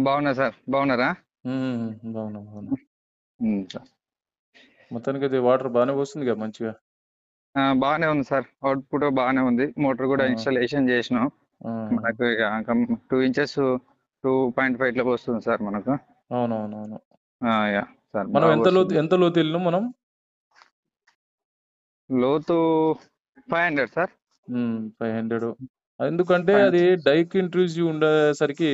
బాగున్నా సార్. బాగున్నారా? హ్మ్. బాగున్నా. బాగున్నా. సార్. మొత్తానికైతే వాటర్ బానే వస్తుందిగా మంచిగా. బాగానే ఉంది సార్. అవుట్‌పుట్ బాగానే ఉంది. మోటార్ ఆ! కూడా ఇన్‌స్టాలేషన్ చేసినాం. ఆ! మనకు ఇక 2 ఇంచెస్ 2.5 ఇట్లా వస్తుంది సార్ మనకు. అవునవునవును. యాహ్! సార్ మనం బాగా వస్తుంది. ఎంత లోతెళ్ళినాం మనం? లోతు 500 సార్. 500. ఎందుకంటే అది 500. డైక్ ఇంట్రూసివ్ ఉండేసరికి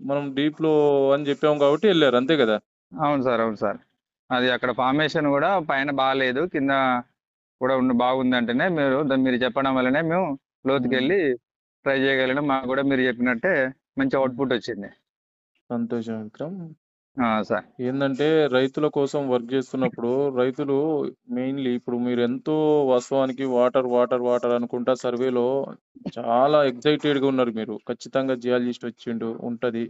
మనం డీప్‌లో అని చెప్పాం కాబట్టి ఎళ్లారు. అంతే గదా! అవును సార్. అవును సార్. అది అక్కడ ఫార్మేషన్ కూడా పైన బాలేదు. కింద కూడా బాగుందంటేనే మీరు చెప్పడం వల్లనే మేము హ్మ్. లోతుకెళ్ళి ట్రై చేయగలిగినాం. మాకు కూడా మీరు చెప్పినట్టే మంచి హ్మ్. అవుట్‌పుట్ వచ్చింది. సంతోషం విక్రమ్. సార్. ఏందంటే రైతుల కోసం వర్క్ జేస్తున్నప్పుడు రైతులు మెయిన్‌లీ ఇప్పుడు మీరెంతో వాస్తవానికి వాటర్ అనుకుంటా సర్వేలో చాలా ఎక్సైటెడ్‌గా ఉన్నారు మీరు. ఖచ్చితంగా జియాలజిస్ట్ వచ్చిండు, ఉంటది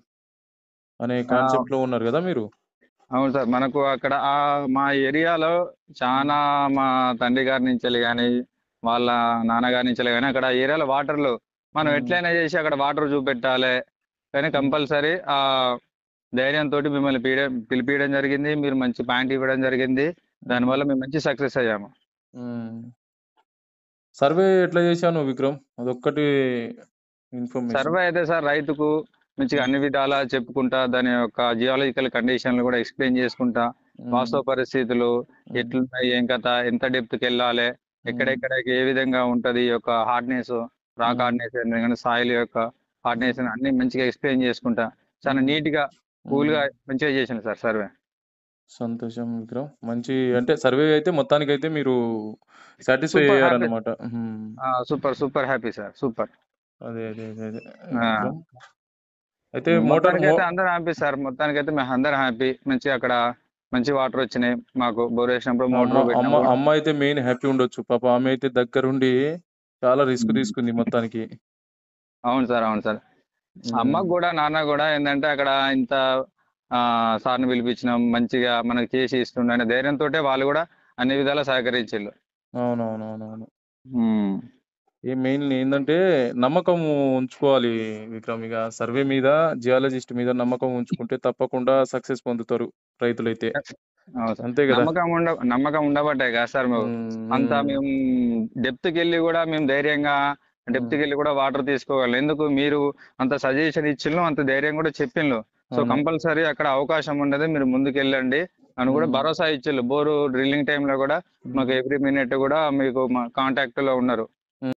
అనే ఆ! కాన్సెప్ట్‌లో ఉన్నారు గదా మీరు. అవును సార్. మనకు అక్కడ మా ఏరియాలో హ్మ్. చానా మా తండ్రి గారి నుంచెల్లి గాని, వాళ్ళ నాన్నగారి నుంచెల్లి గాని అక్కడ ఏరియాలో వాటర్‌లు మనం హ్మ్. ఎట్లైనా చేసి అక్కడ వాటర్ చూపెట్టాలే. కానీ హ్మ్. కంపల్సరీ ధైర్యంతోటి మిమ్మల్ని పిలిపియడం జరిగింది. మీరు మంచి పాయింట్ ఇవ్వడం జరిగింది. హ్మ్. దానివల్ల మేము మంచి సక్సెస్ అయ్యాము. హ్మ్. సర్వే ఎట్లా జేశావు నువ్వు విక్రమ్? అదొక్కటి ఇన్ఫర్మేషన్. సర్వే అయితే సార్ రైతుకు మంచిగా హ్మ్. అన్ని విధాలా చెప్పుకుంటా, దాని యొక్క జియాలజికల్ కండిషన్‌లు గూడా ఎక్స్‌ప్లెయిన్ చేసుకుంటా, హ్మ్. వాస్తవ పరిస్థితులు హ్మ్. ఎట్లున్నాయి, ఏం కథ, ఎంత డెప్త్‌కెళ్ళాలే, హ్మ్. ఎక్కడెక్కడికి ఏ విధంగా ఉంటది ఈ యొక్క హార్డ్‌నెస్, రాక్ హ్మ్. హార్డ్‌నెస్ గాని, సాయిల్ యొక్క హార్డ్‌నెస్ హ్మ్. అన్నీ మంచిగా ఎక్స్‌ప్లెయిన్ చేసుకుంటా, చాలా హ్మ్. నీట్‌గా, హ్మ్. కూల్‌గా మంచిగా చేసిండు సార్ సర్వే. సంతోషం విక్రమ్. మంచి అంటే సర్వే అయితే మొత్తానికైతే మీరు సాటిస్ఫై సూపర్ హ్యాపీ. అయ్యారన్నమాట. హ్మ్. Super happy sir. సూపర్. అదే. ఆ! విక్రమ్. అయితే మోటార్ మొత్తానికైతే అందరూ హ్యాపీ సార్. మొత్తానికైతే మేమందరం హ్యాపీ. మంచిగా అక్కడ మంచి వాటరొచ్చినాయి. మాకు బోరేసినప్పుడు మోటార్ పెట్టినప్పుడు అమ్మ అయితే మెయిన్ హ్యాపీ ఉండొచ్చు. పాపం ఆమె అయితే దగ్గరుండి చాలా రిస్క్ హ్మ్. తీసుకుంది మొత్తానికి. అవును సార్. అవును సార్. హ్మ్. అమ్మకు గూడా, నాన్నకు గూడా ఏందంటే అక్కడ ఇంత సార్‌ని పిలిపించినాం. మంచిగా మనకు చేసి ఇస్తుండు అనే ధైర్యంతోటే వాళ్ళు గూడా అన్ని విధాలా సహకరించిళ్ళు. అవునవునవునవును. హ్మ్. మెయిన్‌లీ ఏందంటే నమ్మకం ఉంచుకోవాలి విక్రమ్. ఇగ సర్వే మీద, జియాలజిస్ట్ మీద నమ్మకం ఉంచుకుంటే తప్పకుండా సక్సెస్ పొందుతారు రైతులైతే. అవును సార్. అంతే గదా! నమ్మకం ఉండబట్టే కదా సార్ హ్మ్. అంత హ్మ్. మేము డెప్త్‌కెళ్ళి గూడా మేము ధైర్యంగా హ్మ్. డెప్త్‌కెళ్ళి గూడా వాటర్ తీసుకోగలం. ఎందుకు మీరు అంత సజెషన్ ఇచ్చిళ్ళు, అంత ధైర్యం గూడా చెప్పిళ్ళు. సో, అవును. కంపల్సరీ అక్కడ అవకాశం ఉన్నది. మీరు ముందుకెళ్ళండి అని గూడా హ్మ్. భరోసా ఇచ్చిళ్ళు. బోరు డ్రిల్లింగ్ టైమ్‌లో గూడా మాకు హ్మ్. ఎవ్రీ మినిట్ గూడా మీకు మా కాంటాక్ట్‌లో ఉన్నారు.